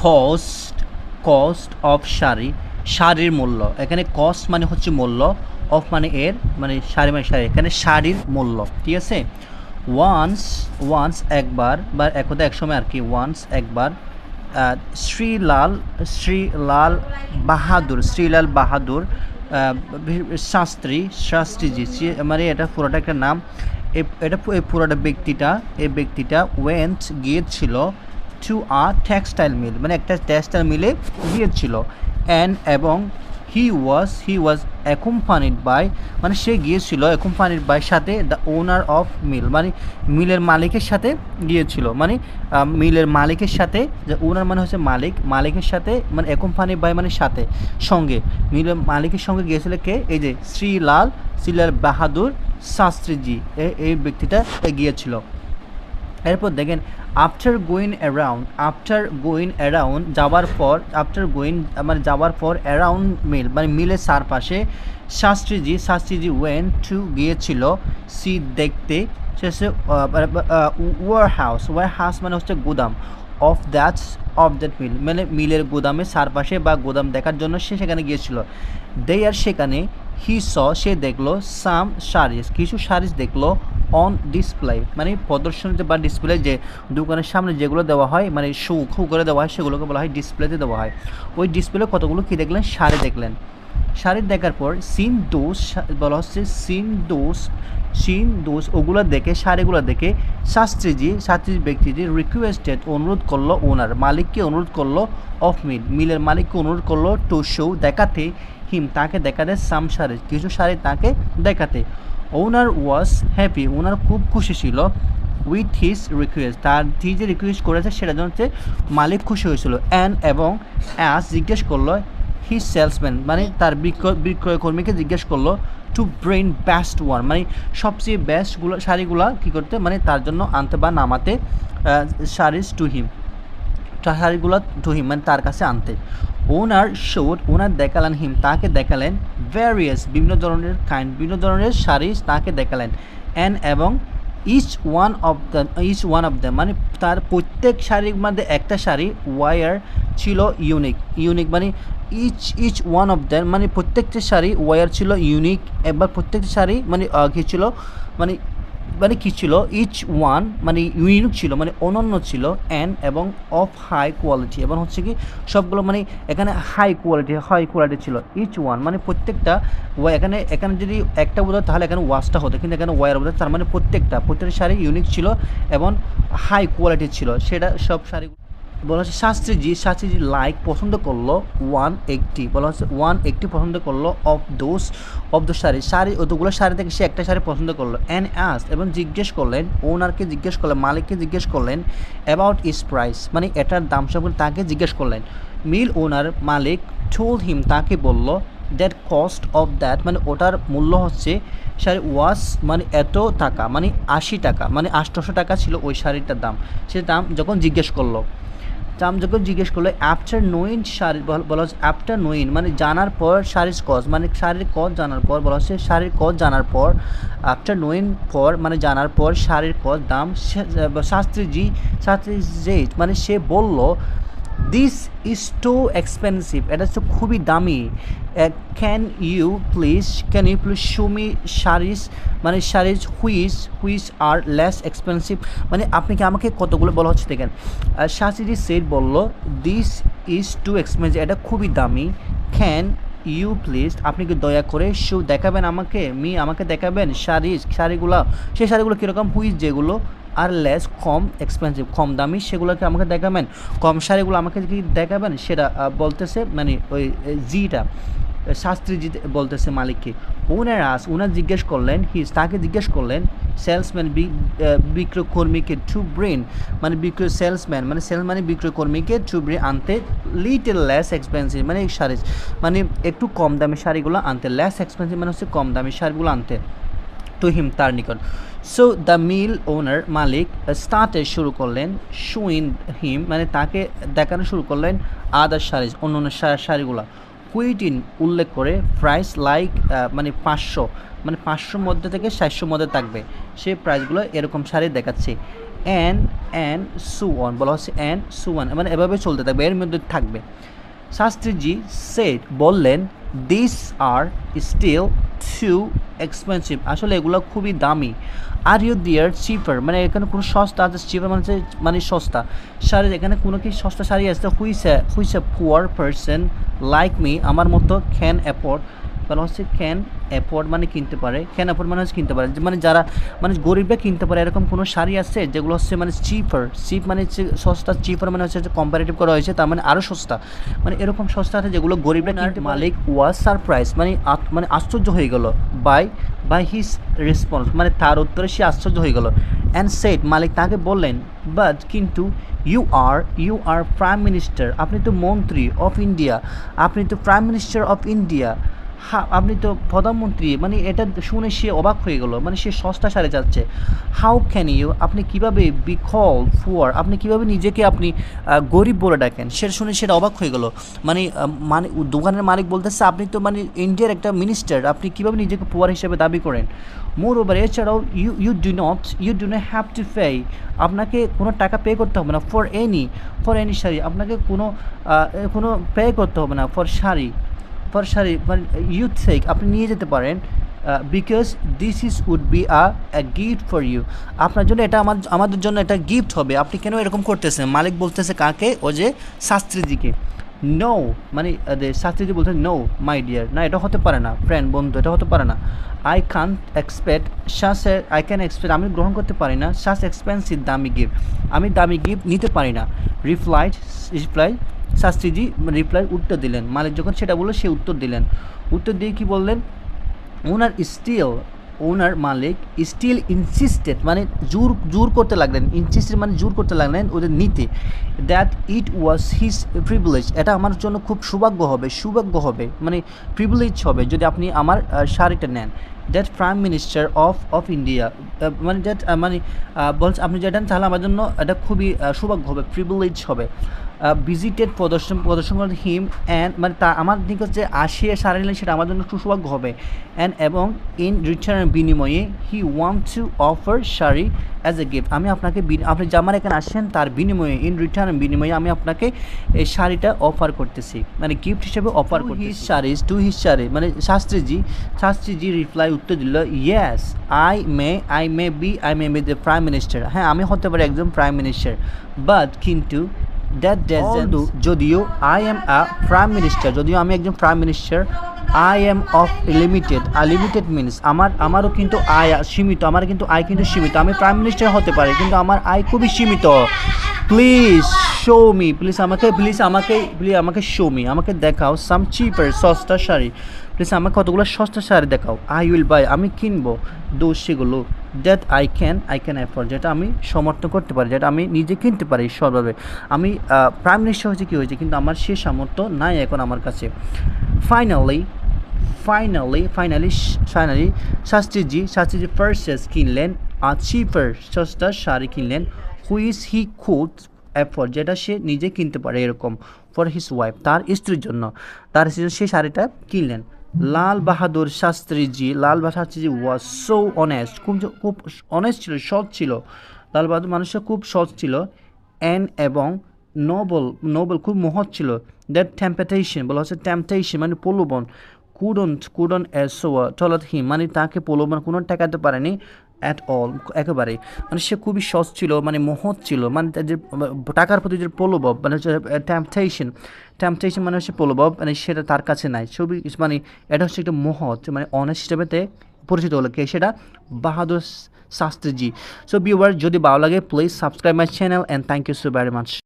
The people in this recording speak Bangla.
কস্ট কস্ট অফ শাড়ি, শাড়ির মূল্য। এখানে কস্ট মানে হচ্ছে মূল্য, অফ মানে এর, মানে শাড়ি মানে শাড়ি, এখানে শাড়ির মূল্য, ঠিক আছে। ওয়ান্স ওয়ান্স একবার, বা একদা একসময় আর কি, ওয়ান্স একবার শ্রীলাল শ্রীলাল শ্রীলাল বাহাদুর শাস্ত্রীজি মানে এটা পুরোটা একটা নাম। এটা এই পুরোটা ব্যক্তিটা ওয়েন্ট গিয়েছিল টু আ টেক্সটাইল মিল, মানে একটা টেক্সটাইল মিলে গিয়েছিল। অ্যান্ড এবং হি ওয়াজ অ্যাকম্পানিড বাই, মানে সে গিয়েছিল অ্যাকম্পানিড বাই সাথে দ্য ওনার অফ মিল, মানে মিলের মালিকের সাথে গিয়েছিল, মানে মিলের মালিকের সাথে, যে ওনার মানে হচ্ছে মালিক, মালিকের সাথে মানে অ্যাকম্পানিড বাই মানে সাথে, সঙ্গে, মিলের মালিকের সঙ্গে গিয়েছিল কে, এই যে শ্রীলাল বাহাদুর শাস্ত্রীজি, এই ব্যক্তিটা গিয়েছিল। এরপর দেখেন আফটার গোয়িং অ্যারাউন্ড যাওয়ার পর, মানে যাওয়ার পর অ্যারাউন্ড মিল মানে মিলের চারপাশে, শাস্ত্রীজি ওয়েন টু গিয়েছিল সি দেখতে, শেষে ওয়ার হাউস মানে হচ্ছে গুদাম, অফ দ্যাট মিল মানে মিলের গুদামের চারপাশে বা গুদাম দেখার জন্য সে সেখানে গিয়েছিল। সেখানে সে দেখলো সাম শাড়িস, কিছু শাড়িস দেখলো, অন ডিসপ্লে মানে প্রদর্শনীতে বা ডিসপ্লে, যে দোকানের সামনে যেগুলো দেওয়া হয়, মানে শো করে দেওয়া হয়, সেগুলোকে বলা হয় ডিসপ্লেতে দেওয়া হয়। ওই ডিসপ্লে কতগুলো কী দেখলেন, শাড়ি দেখলেন। শাড়ি দেখার পর বলা হচ্ছে সিন দোষ ওগুলো দেখে, শাড়িগুলো দেখে শাস্ত্রীজি ব্যক্তিটি রিকোয়েস্টেড অনুরোধ করলো, ওনার মালিককে অনুরোধ করলো, অফ মিলের মালিককে অনুরোধ করলো টু শো দেখাতে, তাকে দেখাতে সাম শাড়ি, কিছু শাড়ি তাকে দেখাতে। ওনার ওয়াজ হ্যাপি, ওনার খুব খুশি ছিল উইথ হিজ রিকোয়েস্ট, তার যে রিকোয়েস্ট করেছে সেটার জন্য হচ্ছে মালিক খুশি হয়েছিল। এবং অ্যাজ জিজ্ঞেস করলো হিজ সেলসম্যান মানে তার বিক্রয় কর্মীকে জিজ্ঞেস করলো টু ব্রিং বেস্ট ওয়ান, মানে সবচেয়ে বেস্টগুলো শাড়িগুলো কী করতে, মানে তার জন্য আনতে বা নামাতে, শাড়িজ টু হিম, শাড়িগুলো টু হিম মানে তার কাছে আনতে। ওনার দেখালেন তাকে দেখালেন বিভিন্ন ধরনের শাড়ি তাকে দেখালেন। এবং ইচ ওয়ান অফ দ্যাম মানে তার প্রত্যেক শাড়ির মধ্যে একটা শাড়ি ওয়ার ছিল ইউনিক মানে ইচ ওয়ান অফ দ্যাম মানে প্রত্যেকটা শাড়ি ওয়ার ছিল ইউনিক, এবার প্রত্যেকটা শাড়ি মানে কী ছিল, মানে কী ছিল, ইচ ওয়ান মানে ইউনিক ছিল, মানে অনন্য ছিল, এবং অফ হাই কোয়ালিটি, এবং হচ্ছে কি সবগুলো মানে এখানে হাই কোয়ালিটি ছিল। ইচ ওয়ান মানে প্রত্যেকটা, এখানে যদি একটা বোঝায় তাহলে এখানে ওয়াশটা হতো, কিন্তু এখানে ওয়ার বোঝায়, তার মানে প্রত্যেকটা শাড়ি ইউনিক ছিল এবং হাই কোয়ালিটি ছিল, সেটা সব শাড়ি বলা হচ্ছে। শাস্ত্রীজি লাইক পছন্দ করলো বলা হচ্ছে পছন্দ করলো অফ দ্য শাড়ি অতগুলো শাড়ি থেকে সে একটা শাড়ি পছন্দ করলো। এবং জিজ্ঞেস করলেন, মালিককে জিজ্ঞেস করলেন অ্যাবাউট ইস প্রাইস মানে এটার দাম সম্পর্কে তাকে জিজ্ঞেস করলেন। মিল ওনার মালিক টোল্ড হিম তাকে বলল দ্যাট কস্ট অফ দ্যাট মানে ওটার মূল্য হচ্ছে শাড়ি ওয়াস মানে এত টাকা, মানে 80 টাকা, মানে 800 টাকা ছিল ওই শাড়িটার দাম। সে দাম যখন জিজ্ঞেস করলো আফটার নোইন শাড়ি বলা হচ্ছে, আফটার নোইন মানে জানার পর, শাড়ির কজ মানে শাড়ির কজ জানার পর, বলা হচ্ছে শাড়ির কজ জানার পর, আফটার নোইন পর মানে জানার পর শাড়ির কজ দাম, শাস্ত্রীজি মানে সে বলল দিস ইজ টু এক্সপেন্সিভ, এটা হচ্ছে খুবই দামি। Can you please show me saris মানে saris which are less expensive, মানে আপনি কি আমাকে কতগুলো বলা হচ্ছে দেখেন। শাস্ত্রীজি সেট বলল দিস ইজ টু এক্সপেন্সিভ, এটা খুবই দামি। ক্যান ইউ প্লিজ আপনি কি দয়া করে শো দেখাবেন আমাকে দেখাবেন শাড়িগুলো, সেই শাড়িগুলো কীরকম, হুইচ যেগুলো আর লেস কম এক্সপেন্সিভ কম দামি, সেগুলোকে আমাকে দেখাবেন, কম শাড়িগুলো আমাকে কি দেখাবেন, সেটা বলতেছে মানে ওই জিটা শাস্ত্রীজি বলতেছে মালিককে। ওনার জিজ্ঞেস করলেন তাকে জিজ্ঞেস করলেন সেলসম্যান বিক্রয় কর্মীকে টু ব্রিং মানে সেলসম্যান মানে বিক্রয় কর্মীকে টু ব্রিং আনতে লিটল লেস এক্সপেন্সিভ মানে শাড়ি মানে একটু কম দামি শাড়িগুলো আনতে, লেস এক্সপেন্সিভ মানে হচ্ছে কম দামি শাড়িগুলো আনতে টু হিম তার নিকট। সো দ্য মিল ওনার মালিক স্টার্টে শুরু করলেন শোইং হিম মানে তাকে দেখানো শুরু করলেন আদার শাড়িজ অন্য শাড়িগুলো, কুইটিন উল্লেখ করে প্রাইস লাইক মানে 500 মানে 500 মধ্যে থেকে 700 মধ্যে থাকবে, সেই প্রাইসগুলো এরকম শাড়ি দেখাচ্ছে। অ্যান্ড সো অন, বলা হচ্ছে অ্যান্ড সো অন, মানে এভাবে চলতে থাকবে, এর মধ্যে থাকবে। শাস্ত্রীজি সেড, বললেন, this are still too expensive, আসলে এগুলো খুবই দামি। আর ইউ দিয়ার চিপার, মানে এখানে কোনো সস্তা আছে, চিপার মানে মানে সস্তা শাড়ি, এখানে কোনো কি সস্তা শাড়ি আছে, which a poor person like me, আমার মতো ক্যান অ্যাফোর্ড, বলা হচ্ছে ক্যান অ্যাফোর্ড মানে কিনতে পারে, ক্যান অ্যাফোর্ড মানে হচ্ছে কিনতে পারে, মানে যারা মানে গরিবরা কিনতে পারে, এরকম কোনো শাড়ি আছে যেগুলো হচ্ছে মানে চিপার, চিপ মানে হচ্ছে সস্তা, চিপার মানে হচ্ছে কম্পারেটিভ করা হয়েছে, তার মানে আরও সস্তা, মানে এরকম সস্তা আছে যেগুলো গরিবরা কিনতে পারে। মালিক ওয়াজ সারপ্রাইজ, মানে মানে আশ্চর্য হয়ে গেল, বাই হিজ রেসপন্স, মানে তার উত্তরে সে আশ্চর্য হয়ে গেল। অ্যান্ড সেড, মালিক তাকে বললেন, বাট কিন্তু ইউ আর প্রাইম মিনিস্টার, আপনি তো মন্ত্রী অফ ইন্ডিয়া, আপনি তো প্রাইম মিনিস্টার অফ ইন্ডিয়া, হ্যাঁ আপনি তো প্রধানমন্ত্রী, মানে এটা শুনে সে অবাক হয়ে গেল, মানে সে সস্তা সারে যাচ্ছে। হাউ ক্যান ইউ, আপনি কীভাবে বি কল পুয়ার, আপনি কীভাবে নিজেকে আপনি গরিব বলে ডাকেন, সেটা শুনে সেটা অবাক হয়ে গেল, মানে দোকানের মালিক বলতেছে আপনি তো মানে ইন্ডিয়ার একটা মিনিস্টার, আপনি কীভাবে নিজেকে পুয়ার হিসেবে দাবি করেন। মোর ওভার, এছাড়াও you do not have to pay, আপনাকে কোনো টাকা পে করতে হবে না, ফর এনি শাড়ি, আপনাকে কোনো পে করতে হবে না ফর শাড়ি, মানে ইউথ সেক আপনি নিয়ে যেতে পারেন, because this would be a gift for you, আপনার জন্য এটা আমাদের জন্য এটা গিফট হবে, আপনি কেন এরকম করতেছেন। মালিক বলতেছে কাকে, ও যে শাস্ত্রীজিকে। নো, মানে শাস্ত্রীজি বলতেছে নো মাই ডিয়ার, না এটা হতে পারে না ফ্রেন্ড, বন্ধু, এটা হতে পারে না। আই ক্যান এক্সপেক্ট আমি গ্রহণ করতে পারি না সাস এক্সপেন্সিভ, দামি গিফট, আমি দামি গিফট নিতে পারি না। রিপ্লাই শাস্ত্রীজি রিপ্লাই উত্তর দিলেন, মালিক যখন সেটা বললো সে উত্তর দিলেন, উত্তর দিয়ে কি বললেন, মালিক স্টিল ইনসিস্টেড, মানে জোর করতে লাগলেন, ইনসিস্টেড মানে জোর করতে লাগলেন ওদের নিতে, that it was his privilege, এটা আমার জন্য খুব সৌভাগ্য হবে, মানে প্রিভিলেজ হবে যদি আপনি আমার শাড়িটা নেন। That prime minister of India, মানে দ্যাট বলছে আপনি যেটা তাহলে আমার জন্য এটা খুবই সৌভাগ্য হবে, প্রিভিলেজ হবে। ভিজিটেড প্রদর্শন করে হিম অ্যান্ড, মানে তা আমার নিকট যে আসিয়ে সারা নিলেন সেটা আমার জন্য সৌভাগ্য হবে। এবং ইন রিটার্ন, বিনিময়ে he want to offer sari as a gift, আমি আপনাকে আপনি যে আমার এখানে আসছেন তার বিনিময়ে, ইন রিটার্ন বিনিময়ে আমি আপনাকে এই শাড়িটা অফার করতেছি, মানে গিফট হিসেবে অফার করতেছি। টু হিজ শাড়ি, মানে শাস্ত্রীজি রিপ্লাই উত্তর দিল, yes I may be the prime minister, হ্যাঁ আমি হতে পারি একজন প্রাইম মিনিস্টার, বাট কিন্তু দ্যাট ডাজন্ট, যদিও আই এম প্রাইম মিনিস্টার, যদিও আমি একজন prime minister, I am of limited means, আমারও কিন্তু আয় সীমিত, আমার কিন্তু আয় কিন্তু সীমিত, আমি প্রাইম মিনিস্টার হতে পারি কিন্তু আমার আয় খুবই সীমিত। প্লিজ শো মি, প্লিজ আমাকে শো মি, আমাকে দেখাও সাম চিপার, সস্তা শাড়ি, প্লিজ আমাকে কতগুলো সস্তা শাড়ি দেখাও। আই উইল বাই, আমি কিনবো, সেগুলো দ্যাট আই ক্যান অ্যাফোর্ড, যেটা আমি সমর্থন করতে পারি, যেটা আমি নিজে কিনতে পারি সর্বভাবে। আমি প্রাইম মিনিস্টার হয়েছে কি হয়েছে, কিন্তু আমার সে সামর্থ্য নাই এখন আমার কাছে। ফাইনালি শাস্ত্রীজি পারচেস কিনলেন, চিপার সস্তা শাড়ি কিনলেন, হুইচ হি কুড অ্যাফোর্ড, যেটা সে নিজে কিনতে পারে এরকম, ফর হিজ ওয়াইফ, তার স্ত্রীর জন্য, সেই শাড়িটা কিনলেন। Lal Bahadur Shastriji was so honest, খুব অনেস্ট ছিল, সৎ ছিল, লাল বাহাদুর মানুষটা খুব সৎ ছিল, এবং নোবেল খুব মহৎ ছিল। দ্যাট টেম্পটেশন, বলা হচ্ছে টেম্পটেশন মানে প্রলোভন, কুডন টলাত হিম, মানে তাকে প্রলোভন কোনো ঠেকাতে পারেনি অ্যাট অল, একেবারে, মানে সে খুবই সৎ ছিল, মানে মহৎ ছিল, মানে যে টাকার প্রতি যে প্রলোভন, মানে টেম্পটেশন মানে হচ্ছে প্রলোভন, মানে সেটা তার কাছে নাই, ছবি মানে এটা হচ্ছে একটা মহৎ, মানে অনেস্ট হিসেবেতে পরিচিত হলো কে, সেটা বাহাদুর শাস্ত্রীজি। সো ভিউয়ার, যদি ভালো লাগে please subscribe my channel and thank you so very much.